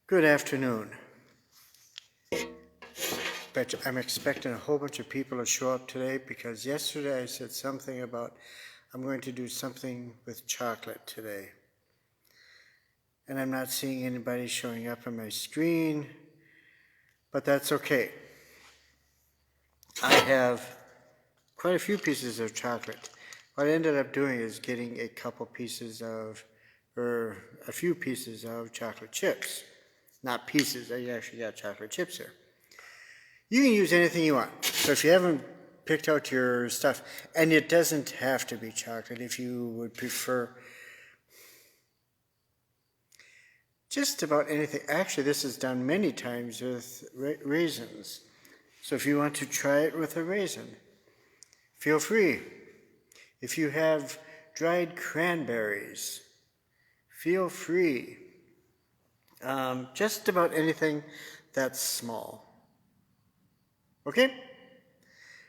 Good afternoon. But I'm expecting a whole bunch of people to show up today because yesterday I said something about I'm going to do something with chocolate today. And I'm not seeing anybody showing up on my screen, but that's okay. I have quite a few pieces of chocolate. What I ended up doing is getting a few pieces of chocolate chips. Not pieces, I actually got chocolate chips here. You can use anything you want. So if you haven't picked out your stuff, and it doesn't have to be chocolate, if you would prefer just about anything. Actually, this is done many times with raisins. So if you want to try it with a raisin, feel free. If you have dried cranberries, feel free. Just about anything that's small. Okay?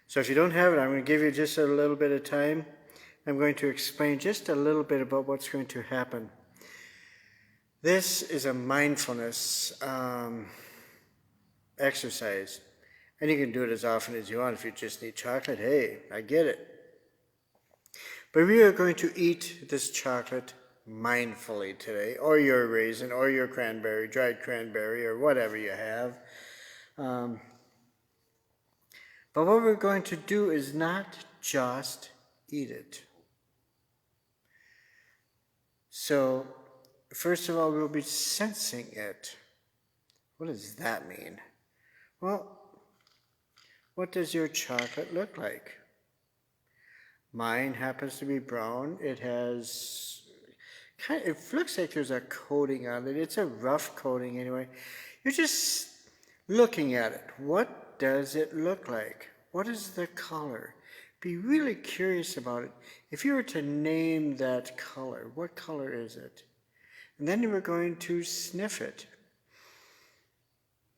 So if you don't have it, I'm going to give you just a little bit of time. I'm going to explain just a little bit about what's going to happen. This is a mindfulness exercise. And you can do it as often as you want. If you just need chocolate, hey, I get it. But we are going to eat this chocolate mindfully today, or your raisin, or your cranberry, dried cranberry, or whatever you have. But what we're going to do is not just eat it. So, first of all, we'll be sensing it. What does that mean? Well, what does your chocolate look like? Mine happens to be brown. It looks like there's a coating on it. It's a rough coating anyway. You're just looking at it. What does it look like? What is the color? Be really curious about it. If you were to name that color, what color is it? And then you were going to sniff it.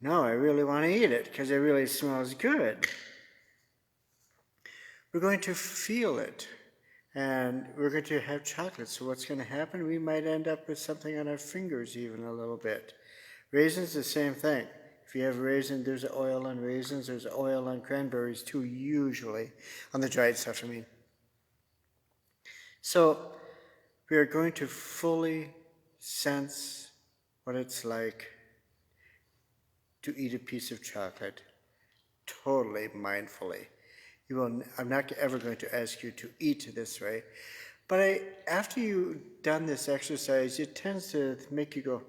No, I really want to eat it because it really smells good. We're going to feel it. And we're going to have chocolate. So what's going to happen? We might end up with something on our fingers even a little bit. Raisins, the same thing. If you have raisin, there's oil on raisins. There's oil on cranberries too, usually. On the dried stuff, I mean. So we are going to fully sense what it's like to eat a piece of chocolate totally mindfully. I'm not ever going to ask you to eat this way, but after you've done this exercise, it tends to make you go,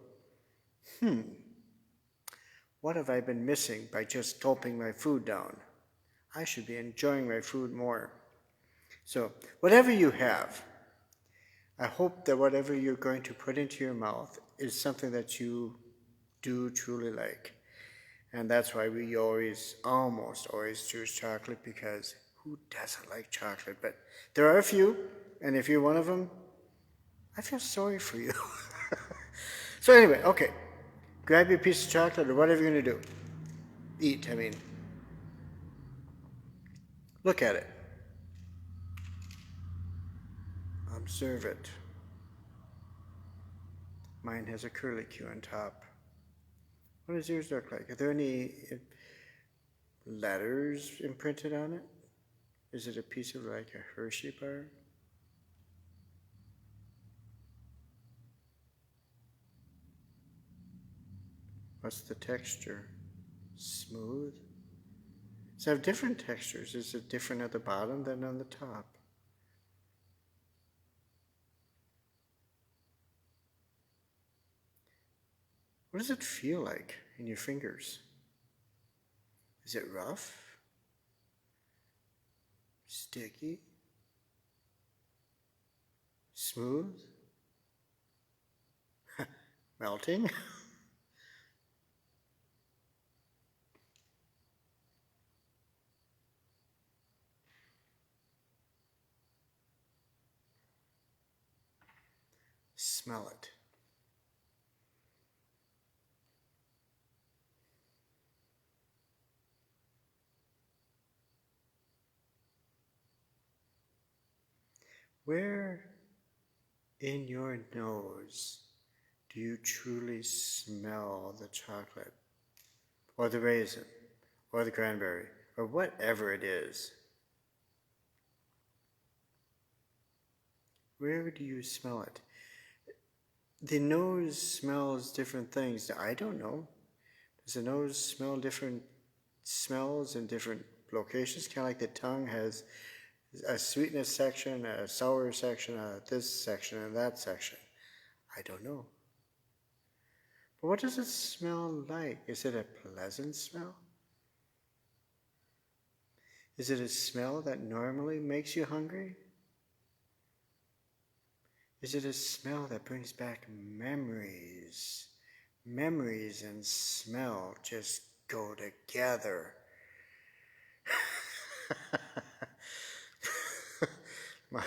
what have I been missing by just gulping my food down? I should be enjoying my food more. So whatever you have, I hope that whatever you're going to put into your mouth is something that you do truly like. And that's why we almost always choose chocolate, because who doesn't like chocolate? But there are a few, and if you're one of them, I feel sorry for you. So anyway, okay. Grab your piece of chocolate or whatever you're going to do. Eat, I mean. Look at it. Observe it. Mine has a curlicue on top. What does yours look like? Are there any letters imprinted on it? Is it a piece of like a Hershey bar? What's the texture? Smooth? So have different textures. Is it different at the bottom than on the top? What does it feel like in your fingers? Is it rough? Sticky? Smooth? Melting? Smell it. Where in your nose Do you truly smell the chocolate, or the raisin, or the cranberry, or whatever it is? Where do you smell it? The nose smells different things. I don't know. Does the nose smell different smells in different locations? Kind of like the tongue has a sweetness section, a sour section, this section, and that section. I don't know. But what does it smell like? Is it a pleasant smell? Is it a smell that normally makes you hungry? Is it a smell that brings back memories? Memories and smell just go together. My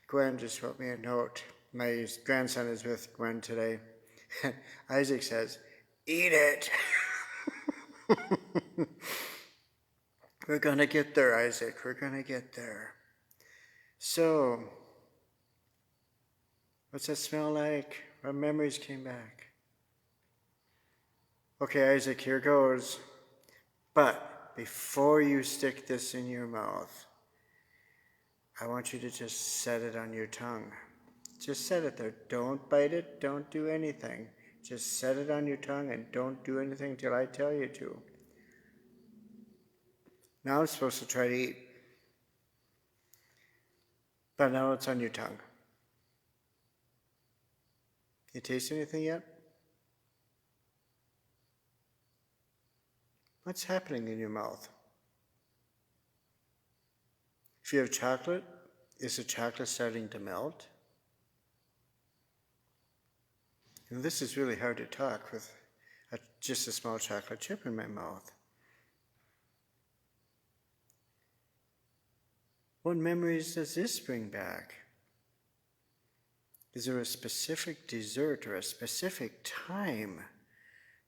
Gwen just wrote me a note. My grandson is with Gwen today. Isaac says, "Eat it." We're going to get there, Isaac. We're going to get there. So, what's that smell like? What memories came back? Okay, Isaac, here goes. But before you stick this in your mouth, I want you to just set it on your tongue. Just set it there. Don't bite it. Don't do anything. Just set it on your tongue and don't do anything till I tell you to. Now I'm supposed to try to eat. But now it's on your tongue. You taste anything yet? What's happening in your mouth? If you have chocolate, is the chocolate starting to melt? And this is really hard to talk with just a small chocolate chip in my mouth. What memories does this bring back? Is there a specific dessert or a specific time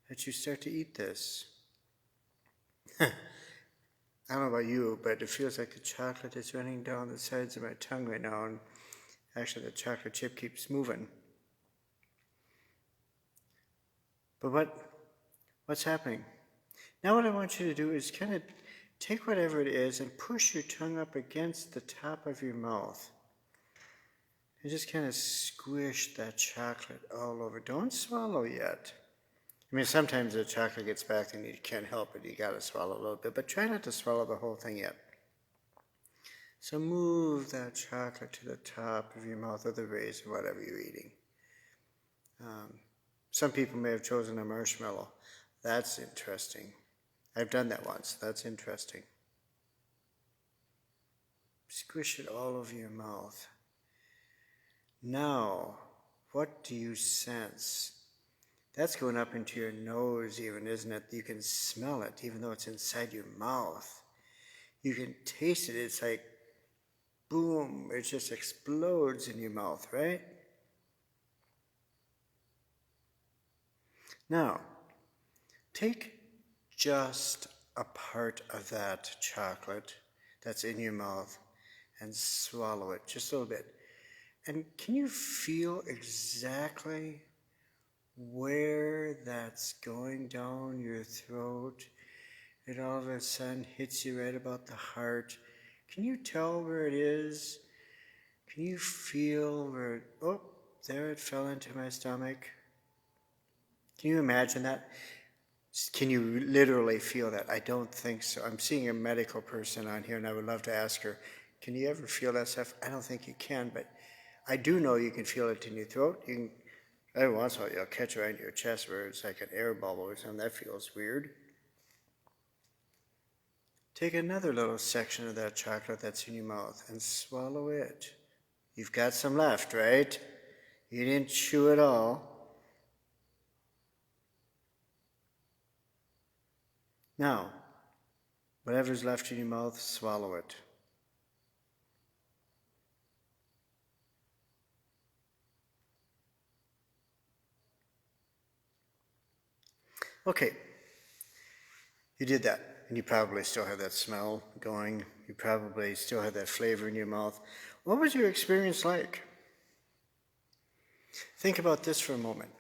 that you start to eat this? I don't know about you, but it feels like the chocolate is running down the sides of my tongue right now, and actually the chocolate chip keeps moving. But what's happening? Now what I want you to do is kind of take whatever it is and push your tongue up against the top of your mouth. And just kind of squish that chocolate all over. Don't swallow yet. I mean, sometimes the chocolate gets back and you can't help it. You got to swallow a little bit, but try not to swallow the whole thing yet. So move that chocolate to the top of your mouth, or the raisin, whatever you're eating. Some people may have chosen a marshmallow. That's interesting. I've done that once. That's interesting. Squish it all over your mouth. Now, what do you sense? That's going up into your nose even, isn't it? You can smell it, even though it's inside your mouth. You can taste it. It's like, boom, it just explodes in your mouth, right? Now, take just a part of that chocolate that's in your mouth and swallow it just a little bit. And can you feel exactly where that's going down your throat? It all of a sudden hits you right about the heart. Can you tell where it is? Can you feel where, oh, there it fell into my stomach? Can you imagine that? Can you literally feel that? I don't think so. I'm seeing a medical person on here, and I would love to ask her, can you ever feel that stuff? I don't think you can, but I do know you can feel it in your throat. You can, every once in a while, you'll catch it around your chest where it's like an air bubble or something. That feels weird. Take another little section of that chocolate that's in your mouth and swallow it. You've got some left, right? You didn't chew it all. Now, whatever's left in your mouth, swallow it. Okay, you did that, and you probably still have that smell going. You probably still have that flavor in your mouth. What was your experience like? Think about this for a moment.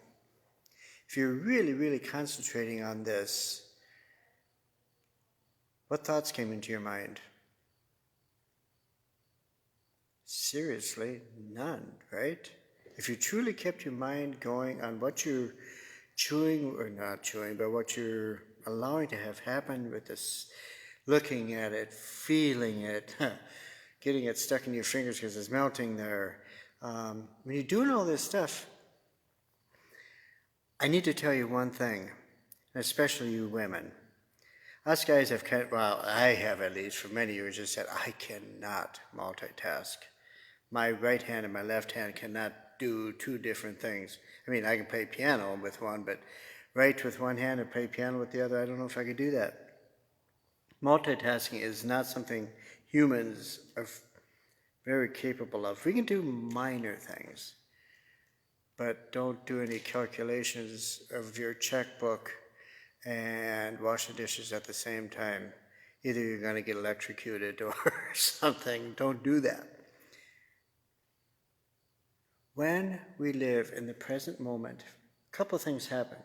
if you're really, really concentrating on this, what thoughts came into your mind? Seriously, none, right? If you truly kept your mind going on what you're chewing, or not chewing, but what you're allowing to have happen with this, looking at it, feeling it, getting it stuck in your fingers because it's melting there. When you're doing all this stuff, I need to tell you one thing, especially you women. Us guys have, I have at least for many years just said, I cannot multitask. My right hand and my left hand cannot do two different things. I mean, I can play piano with one, but write with one hand and play piano with the other, I don't know if I could do that. Multitasking is not something humans are very capable of. We can do minor things, but don't do any calculations of your checkbook and wash the dishes at the same time. Either you're going to get electrocuted or something. Don't do that. When we live in the present moment, a couple things happen.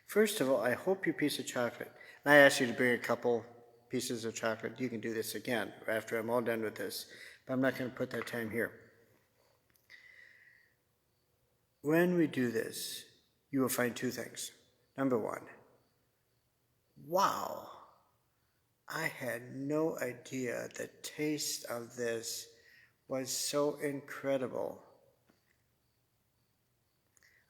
First of all, I hope your piece of chocolate, and I ask you to bring a couple pieces of chocolate. You can do this again after I'm all done with this, but I'm not going to put that time here. When we do this, you will find two things. Number one, wow, I had no idea the taste of this was so incredible.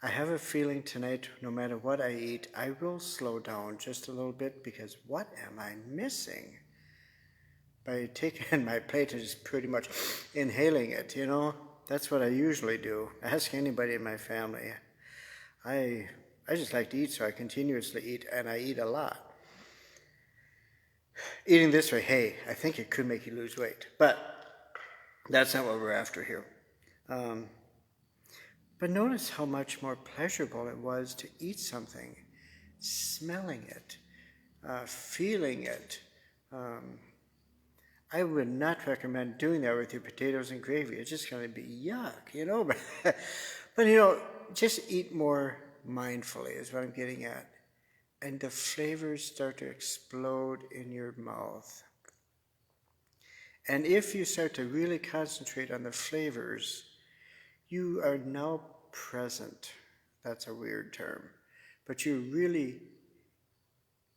I have a feeling tonight, no matter what I eat, I will slow down just a little bit, because what am I missing? By taking my plate and just pretty much inhaling it, you know? That's what I usually do. Ask anybody in my family. I just like to eat, so I continuously eat, and I eat a lot. Eating this way, hey, I think it could make you lose weight, but that's not what we're after here. But notice how much more pleasurable it was to eat something, smelling it, feeling it. I would not recommend doing that with your potatoes and gravy. It's just going to be yuck, you know. But you know, just eat more mindfully is what I'm getting at. And the flavors start to explode in your mouth. And if you start to really concentrate on the flavors, you are now present. That's a weird term. But you're really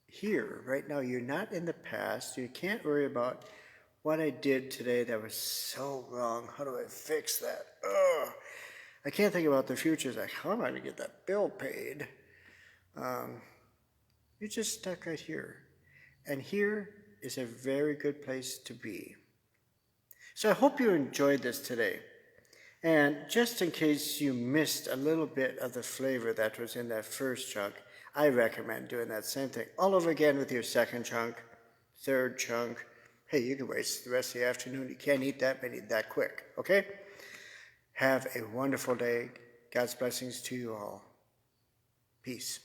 here right now. You're not in the past. You can't worry about what I did today that was so wrong. How do I fix that? Ugh. I can't think about the future. It's like, how am I going to get that bill paid? You're just stuck right here. And here is a very good place to be. So I hope you enjoyed this today. And just in case you missed a little bit of the flavor that was in that first chunk, I recommend doing that same thing all over again with your second chunk, third chunk. Hey, you can waste the rest of the afternoon. You can't eat that many that quick, okay? Have a wonderful day. God's blessings to you all. Peace.